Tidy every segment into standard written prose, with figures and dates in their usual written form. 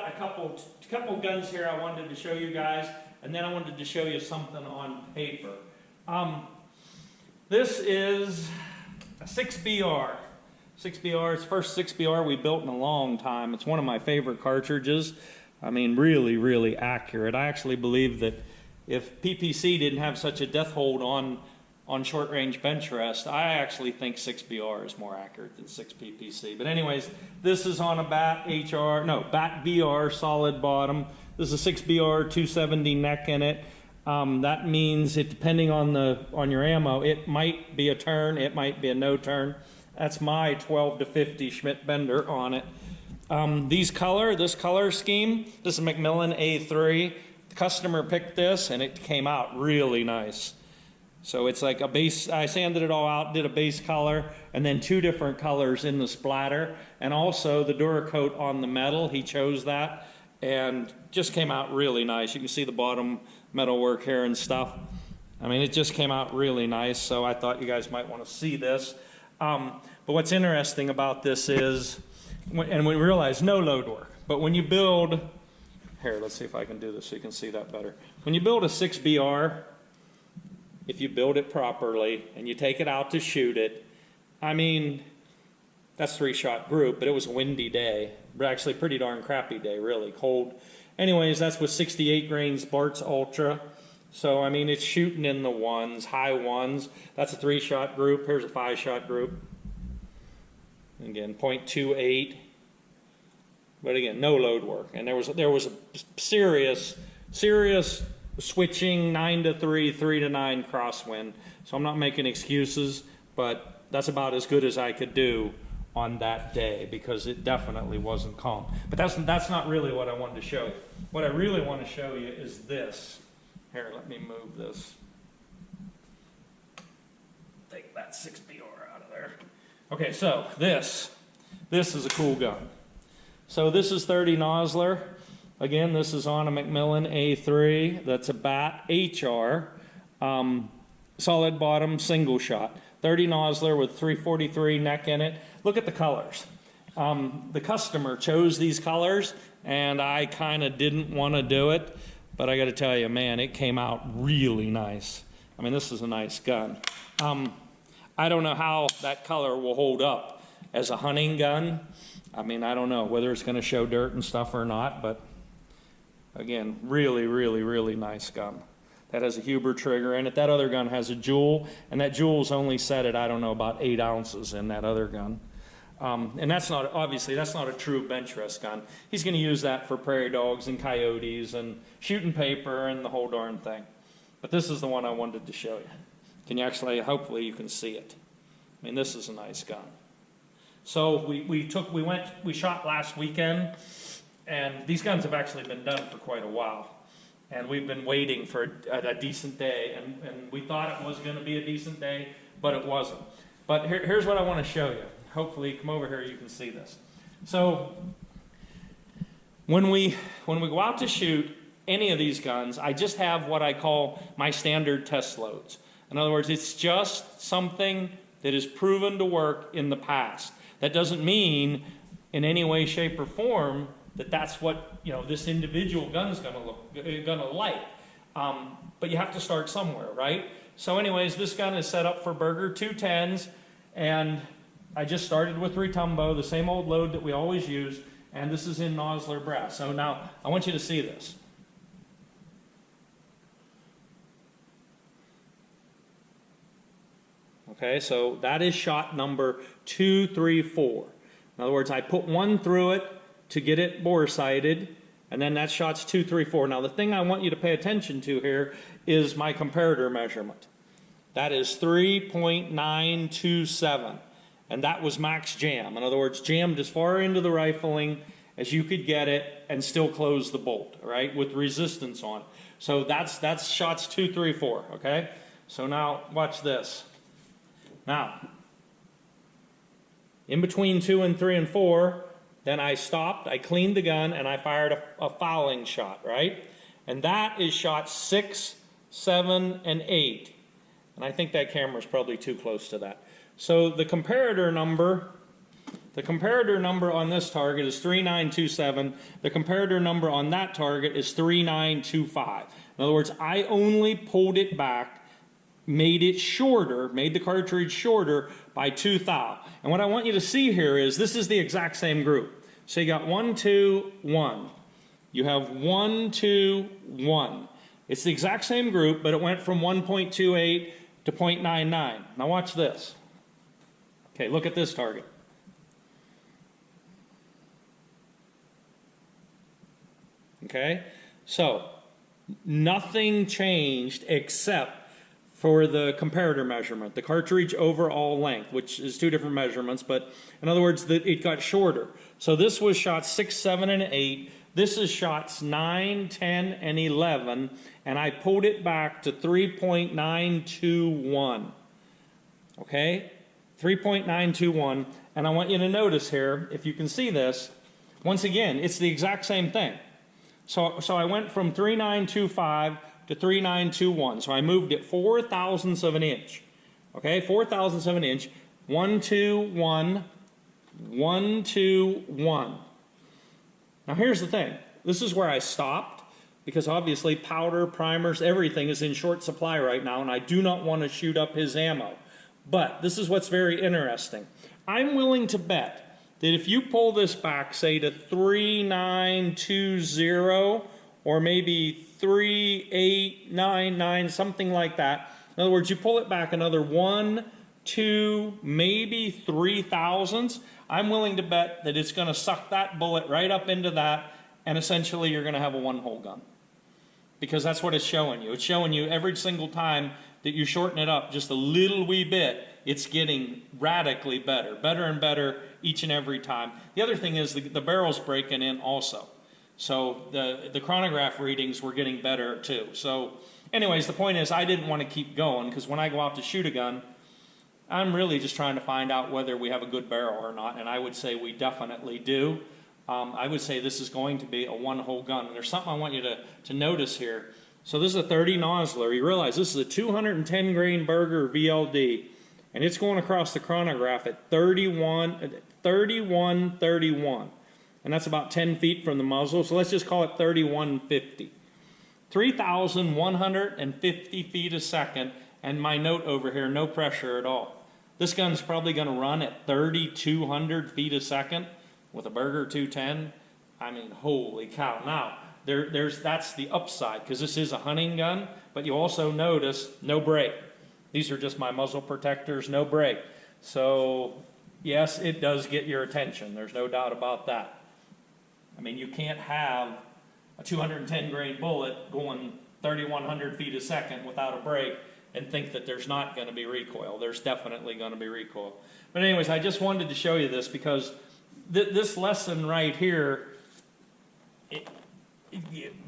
got a couple guns here I wanted to show you guys, and then I wanted to show you something on paper. This is a 6BR. 6BR, it's the first 6BR we built in a long time. It's one of my favorite cartridges. I mean, really, really accurate. I actually believe that if PPC didn't have such a death hold on short-range bench rest, I actually think 6BR is more accurate than 6PPC. But anyways, this is on a BAT BR solid bottom. This is a 6BR 270 neck in it. That means it, depending on your ammo, it might be a turn, it might be a no turn. That's my 12 to 50 Schmidt Bender on it. This color scheme, this is Macmillan A3. The customer picked this and it came out really nice. So it's like a base, I sanded it all out, did a base color, and then 2 different colors in the splatter, and also the Duracoat on the metal, he chose that, and just came out really nice. You can see the bottom metal work here and stuff. I mean, it just came out really nice, so I thought you guys might want to see this. But what's interesting about this is, and we realize no load work, but when you build, here, let's see if I can do this so you can see that better. When you build a 6BR, if you build it properly and you take it out to shoot it, I mean, that's 3-shot group, but it was a windy day. Actually, pretty darn crappy day, really cold. Anyways, that's with 68 grains Bart's Ultra. So, I mean, it's shooting in the ones, high ones. That's a 3-shot group. Here's a 5-shot group. Again, 0.28. But again, no load work. And there was a serious switching 9 to 3, 3 to 9 crosswind. So I'm not making excuses, but that's about as good as I could do on that day because it definitely wasn't calm. But that's not really what I wanted to show you. What I really want to show you is this. Here, let me move this. Take that 6BR out of there. Okay, so this is a cool gun. So this is 30 Nosler. Again, this is on a Macmillan A3. That's a BAT HR, solid bottom, single shot. 30 Nosler with 343 neck in it. Look at the colors. The customer chose these colors, and I kind of didn't want to do it, but I got to tell you, man, it came out really nice. I mean, this is a nice gun. I don't know how that color will hold up as a hunting gun. I mean, I don't know whether it's going to show dirt and stuff or not, but again, really, really, really nice gun. That has a Huber trigger in it. That other gun has a jewel, and that jewel's only set at, I don't know, about 8 ounces in that other gun. And that's not, obviously, that's not a true bench rest gun. He's going to use that for prairie dogs and coyotes and shooting paper and the whole darn thing. But this is the one I wanted to show you. Can you actually, hopefully you can see it. I mean, this is a nice gun. So we shot last weekend, and these guns have actually been done for quite a while. And we've been waiting for a decent day, and we thought it was going to be a decent day, but it wasn't. But here's what I want to show you. Hopefully, come over here, you can see this. So when we go out to shoot any of these guns, I just have what I call my standard test loads. In other words, it's just something that is proven to work in the past. That doesn't mean in any way, shape, or form that that's what, you know, this individual gun is gonna like. But you have to start somewhere, right? So anyways, this gun is set up for Berger 210s, and I just started with Retumbo, the same old load that we always use, and this is in Nosler brass. So now I want you to see this. Okay, so that is shot number 2, 3, 4. In other words, I put one through it to get it bore sighted, and then that shot's 2, 3, 4. Now the thing I want you to pay attention to here is my comparator measurement. That is 3.927, and that was max jam. In other words, jammed as far into the rifling as you could get it and still close the bolt, right, with resistance on it. So that's shots 2, 3, 4, okay? So now watch this. Now, in between 2 and 3 and 4, then I stopped, I cleaned the gun, and I fired a fouling shot, right? And that is shot 6, 7, and 8. And I think that camera's probably too close to that. So the comparator number The comparator number on this target is 3927. The comparator number on that target is 3925. In other words, I only pulled it back, made it shorter, made the cartridge shorter by 2 thou. And what I want you to see here is this is the exact same group. So you got 1, 2, 1. You have 1, 2, 1. It's the exact same group, but it went from 1.28 to 0.99. Now watch this. Okay, look at this target. Okay, so nothing changed except for the comparator measurement, the cartridge overall length, which is 2 different measurements, but in other words, it got shorter. So this was shots 6, 7, and 8. This is shots 9, 10, and 11, and I pulled it back to 3.921. Okay, 3.921, and I want you to notice here, if you can see this, once again, it's the exact same thing. So I went from 3925 to 3921. So I moved it 4 thousandths of an inch. Okay, 4 thousandths of an inch. 1, 2, 1, 1, 2, 1. Now here's the thing. This is where I stopped because obviously powder, primers, everything is in short supply right now, and I do not want to shoot up his ammo. But this is what's very interesting. I'm willing to bet that if you pull this back, say to 3920 or maybe 3899, something like that. In other words, you pull it back another 1, 2, maybe 3 thousandths. I'm willing to bet that it's going to suck that bullet right up into that, and essentially you're going to have a one-hole gun. Because that's what it's showing you. It's showing you every single time that you shorten it up just a little wee bit, it's getting radically better. Better and better each and every time. The other thing is the barrel's breaking in also. So the chronograph readings were getting better too. So anyways, the point is I didn't want to keep going because when I go out to shoot a gun, I'm really just trying to find out whether we have a good barrel or not, and I would say we definitely do. I would say this is going to be a one-hole gun. And there's something I want you to notice here. So this is a 30 Nosler. You realize this is a 210 grain Berger VLD, and it's going across the chronograph at 31, and that's about 10 feet from the muzzle. So let's just call it 3150. 3,150 feet a second, and my note over here, no pressure at all. This gun's probably going to run at 3,200 feet a second with a Berger 210. I mean, holy cow. Now, that's the upside, because this is a hunting gun, but you also notice no brake. These are just my muzzle protectors, no brake. So, yes, it does get your attention. There's no doubt about that. I mean, you can't have a 210 grain bullet going 3,100 feet a second without a brake and think that there's not going to be recoil. There's definitely going to be recoil. But anyways, I just wanted to show you this because this lesson right here,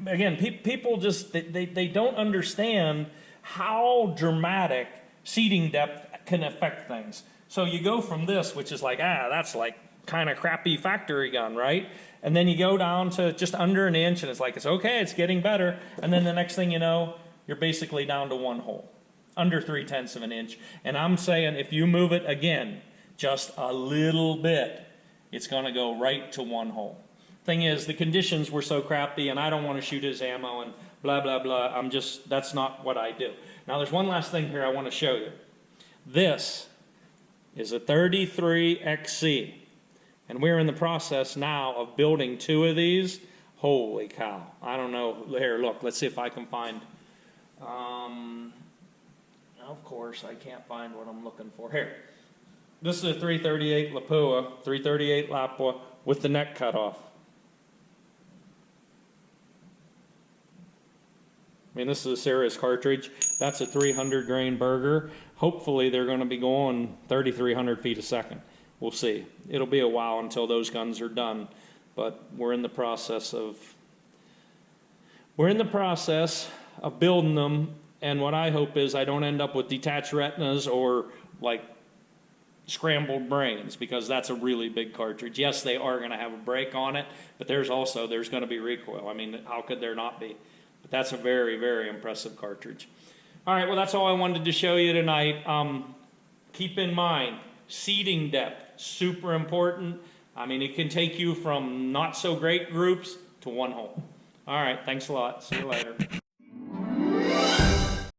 again, people just, they don't understand how dramatic seating depth can affect things. So you go from this, which is like, that's like kind of crappy factory gun, right? And then you go down to just under an inch, and it's like, it's okay, it's getting better. And then the next thing you know, you're basically down to one hole, under 3/10 of an inch. And I'm saying if you move it again, just a little bit, it's going to go right to one hole. Thing is, the conditions were so crappy, and I don't want to shoot his ammo and blah, blah, blah. That's not what I do. Now, there's one last thing here I want to show you. This is a 33XC, and we're in the process now of building 2 of these. Holy cow. I don't know. Here, look. Let's see if I can find. Of course, I can't find what I'm looking for. Here. This is a 338 Lapua, 338 Lapua with the neck cut off. I mean, this is a serious cartridge. That's a 300 grain Berger. Hopefully, they're going to be going 3,300 feet a second. We'll see. It'll be a while until those guns are done, but we're in the process of building them. And what I hope is I don't end up with detached retinas or like scrambled brains, because that's a really big cartridge. Yes, they are going to have a brake on it, but there's going to be recoil. I mean, how could there not be? But that's a very, very impressive cartridge. All right, well, that's all I wanted to show you tonight. Keep in mind, seating depth, Super important. I mean, it can take you from not so great groups to one hole. All right, thanks a lot. See you later.